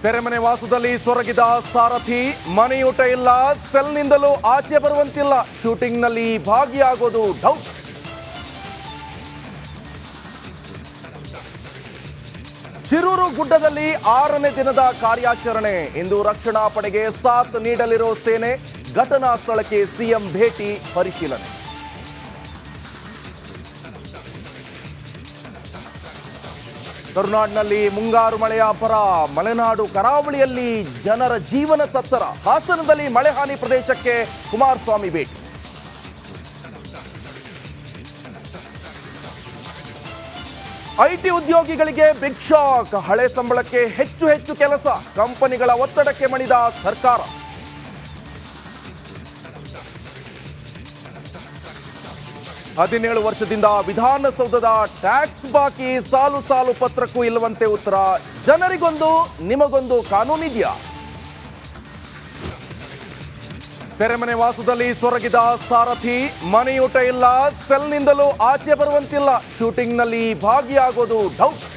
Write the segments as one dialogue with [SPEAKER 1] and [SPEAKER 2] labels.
[SPEAKER 1] ಸೆರೆಮನೆ ವಾಸದಲ್ಲಿ ಸೊರಗಿದ ಸಾರಥಿ, ಮನೆಯೂಟ ಇಲ್ಲ, ಸೆಲ್ನಿಂದಲೂ ಆಚೆ ಬರುವಂತಿಲ್ಲ, ಶೂಟಿಂಗ್ನಲ್ಲಿ ಭಾಗಿಯಾಗೋದು ಡೌಟ್. ಶಿರೂರು ಗುಡ್ಡದಲ್ಲಿ 6ನೇ ದಿನದ ಕಾರ್ಯಾಚರಣೆ. ಇಂದು ರಕ್ಷಣಾ ಪಡೆಗೆ ಸಾಥ್ ನೀಡಲಿರೋ ಸೇನೆ. ಘಟನಾ ಸ್ಥಳಕ್ಕೆ ಸಿಎಂ ಭೇಟಿ, ಪರಿಶೀಲನೆ. ಕರುನಾಡಿನಲ್ಲಿ ಮುಂಗಾರು ಮಳೆಯ ಅಬ್ಬರ. ಮಲೆನಾಡು ಕರಾವಳಿಯಲ್ಲಿ ಜನರ ಜೀವನ ತತ್ತರ. ಹಾಸನದಲ್ಲಿ ಮಳೆ ಹಾನಿ ಪ್ರದೇಶಕ್ಕೆ ಕುಮಾರಸ್ವಾಮಿ ಭೇಟಿ. ಐಟಿ ಉದ್ಯೋಗಿಗಳಿಗೆ ಬಿಗ್ ಶಾಕ್. ಹಳೆ ಸಂಬಳಕ್ಕೆ ಹೆಚ್ಚು ಕೆಲಸ. ಕಂಪನಿಗಳ ಒತ್ತಡಕ್ಕೆ ಮಣಿದ ಸರ್ಕಾರ. ಹದಿನೇಳು ವರ್ಷದಿಂದ ವಿಧಾನಸೌಧದ ಟ್ಯಾಕ್ಸ್ ಬಾಕಿ ಸಾಲು ಪತ್ರಕ್ಕೂ ಇಲ್ಲವಂತೆ ಉತ್ತರ. ಜನರಿಗೊಂದು ನಿಮಗೊಂದು ಕಾನೂನಿದೆಯಾ? ಸೆರೆಮನೆ ವಾಸದಲ್ಲಿ ಸೊರಗಿದ ಸಾರಥಿ, ಮನೆಯೂಟ ಇಲ್ಲ, ಸೆಲ್ನಿಂದಲೂ ಆಚೆ ಬರುವಂತಿಲ್ಲ, ಶೂಟಿಂಗ್ನಲ್ಲಿ ಭಾಗಿಯಾಗೋದು ಡೌಟ್.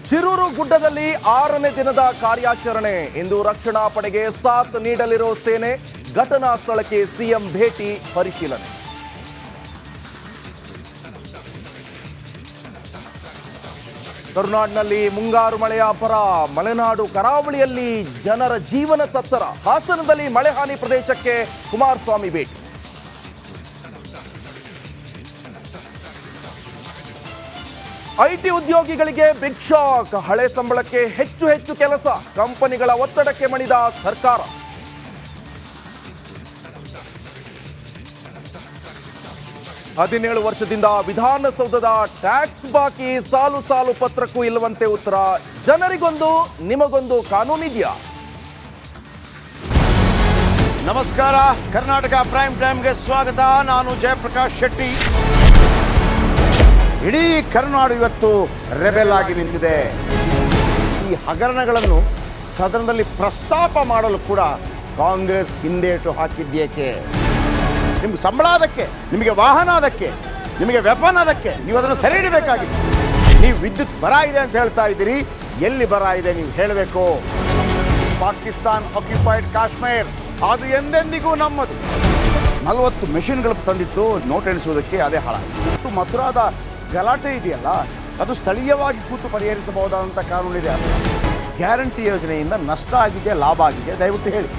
[SPEAKER 1] ಶಿರೂರು ಗುಡ್ಡದಲ್ಲಿ 6ನೇ ದಿನದ ಕಾರ್ಯಾಚರಣೆ. ಇಂದು ರಕ್ಷಣಾ ಪಡೆಗೆ ಸಾಥ್ ನೀಡಲಿರೋ ಸೇನೆ. ಘಟನಾ ಸ್ಥಳಕ್ಕೆ ಸಿಎಂ ಭೇಟಿ, ಪರಿಶೀಲನೆ. ಕರುನಾಡಿನಲ್ಲಿ ಮುಂಗಾರು ಮಳೆಯ ಅಬ್ಬರ. ಮಲೆನಾಡು ಕರಾವಳಿಯಲ್ಲಿ ಜನರ ಜೀವನ ತತ್ತರ. ಹಾಸನದಲ್ಲಿ ಮಳೆ ಹಾನಿ ಪ್ರದೇಶಕ್ಕೆ ಕುಮಾರಸ್ವಾಮಿ ಭೇಟಿ. ಐಟಿ ಉದ್ಯೋಗಿಗಳಿಗೆ ಬಿಗ್ ಶಾಕ್. ಹಳೆ ಸಂಬಳಕ್ಕೆ ಹೆಚ್ಚು ಕೆಲಸ. ಕಂಪನಿಗಳ ಒತ್ತಡಕ್ಕೆ ಮಣಿದ ಸರ್ಕಾರ. ಹದಿನೇಳು ವರ್ಷದಿಂದ ವಿಧಾನಸೌಧದ ಟ್ಯಾಕ್ಸ್ ಬಾಕಿ ಸಾಲು ಪತ್ರಕ್ಕೂ ಇಲ್ಲವಂತೆ ಉತ್ತರ. ಜನರಿಗೊಂದು ನಿಮಗೊಂದು ಕಾನೂನಿದೆಯಾ?
[SPEAKER 2] ನಮಸ್ಕಾರ, ಕರ್ನಾಟಕ ಪ್ರೈಮ್ ಟೈಮ್ಗೆ ಸ್ವಾಗತ. ನಾನು ಜಯಪ್ರಕಾಶ್ ಶೆಟ್ಟಿ. ಇಡೀ ಕರುನಾಡು ಇವತ್ತು ರೆಬೆಲ್ ಆಗಿ ನಿಂತಿದೆ. ಈ ಹಗರಣಗಳನ್ನು ಸದನದಲ್ಲಿ ಪ್ರಸ್ತಾಪ ಮಾಡಲು ಕೂಡ ಕಾಂಗ್ರೆಸ್ ಹಿಂದೇಟು ಹಾಕಿದ್ದೇಕೆ? ನಿಮ್ಗೆ ಸಂಬಳ ಅದಕ್ಕೆ, ನಿಮಗೆ ವಾಹನ ಅದಕ್ಕೆ, ನಿಮಗೆ ವೆಪನ್ ಅದಕ್ಕೆ, ನೀವು ಅದನ್ನು ಸೆರೆ ಹಿಡಿಬೇಕಾಗಿತ್ತು. ನೀವು ವಿದ್ಯುತ್ ಬರ ಇದೆ ಅಂತ ಹೇಳ್ತಾ ಇದ್ದೀರಿ. ಎಲ್ಲಿ ಬರ ಇದೆ ನೀವು ಹೇಳಬೇಕು. ಪಾಕಿಸ್ತಾನ್ ಆಕ್ಯುಪೈಡ್ ಕಾಶ್ಮೀರ್ ಅದು ಎಂದೆಂದಿಗೂ ನಮ್ಮದು. 40 ಮೆಷಿನ್ಗಳು ತಂದಿತ್ತು ನೋಟ್ ಎಣಿಸುವುದಕ್ಕೆ, ಅದೇ ಹಾಳಾಯಿತು. ಮಥುರಾದ ಗಲಾಟೆ ಇದೆಯಲ್ಲ, ಅದು ಸ್ಥಳೀಯವಾಗಿ ಕೂತು ಪರಿಹರಿಸಬಹುದಾದಂಥ ಕಾನೂನಿದೆ. ಗ್ಯಾರಂಟಿ ಯೋಜನೆಯಿಂದ ನಷ್ಟ ಆಗಿದೆ, ಲಾಭ ಆಗಿದೆ, ದಯವಿಟ್ಟು ಹೇಳಿ.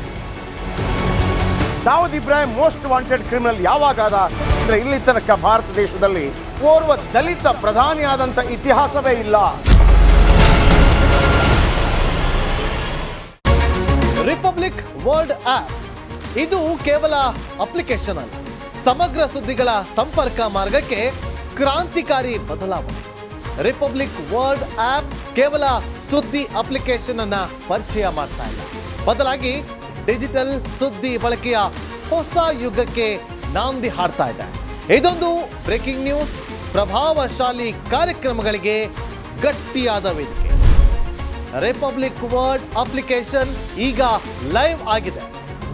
[SPEAKER 2] Dawood Ibrahim most wanted criminal ಯಾವಾಗಾದ ಅಂದರೆ ಇಲ್ಲಿ ತನಕ ಭಾರತ ದೇಶದಲ್ಲಿ ಓರ್ವ ದಲಿತ ಪ್ರಧಾನಿಯಾದಂಥ ಇತಿಹಾಸವೇ ಇಲ್ಲ.
[SPEAKER 3] ರಿಪಬ್ಲಿಕ್ ವರ್ಲ್ಡ್ ಆಪ್ ಇದು ಕೇವಲ ಅಪ್ಲಿಕೇಶನ್ ಅಲ್ಲ, ಸಮಗ್ರ ಸುದ್ದಿಗಳ ಸಂಪರ್ಕ ಮಾರ್ಗಕ್ಕೆ ಕ್ರಾಂತಿಕಾರಿ ಬದಲಾವಣೆ. ರಿಪಬ್ಲಿಕ್ ವರ್ಲ್ಡ್ ಆಪ್ ಕೇವಲ ಸುದ್ದಿ ಅಪ್ಲಿಕೇಶನ್ ಅನ್ನ ಪರಿಚಯ ಮಾಡ್ತಾ ಇಲ್ಲ, ಬದಲಾಗಿ ಡಿಜಿಟಲ್ ಸುದ್ದಿ ಬಳಕೆಯ ಹೊಸ ಯುಗಕ್ಕೆ ನಾಂದಿ ಹಾಡ್ತಾ ಇದೆ. ಇದೊಂದು ಬ್ರೇಕಿಂಗ್ ನ್ಯೂಸ್, ಪ್ರಭಾವಶಾಲಿ ಕಾರ್ಯಕ್ರಮಗಳಿಗೆ ಗಟ್ಟಿಯಾದ ವೇದಿಕೆ. ರಿಪಬ್ಲಿಕ್ ವರ್ಲ್ಡ್ ಅಪ್ಲಿಕೇಶನ್ ಈಗ ಲೈವ್ ಆಗಿದೆ.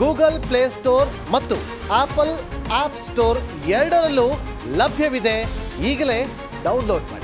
[SPEAKER 3] ಗೂಗಲ್ ಪ್ಲೇ ಸ್ಟೋರ್ ಮತ್ತು ಆಪಲ್ ಆಪ್ ಸ್ಟೋರ್ ಎರಡರಲ್ಲೂ ಲಭ್ಯವಿದೆ. ಈಗಲೇ ಡೌನ್ಲೋಡ್ ಮಾಡಿ.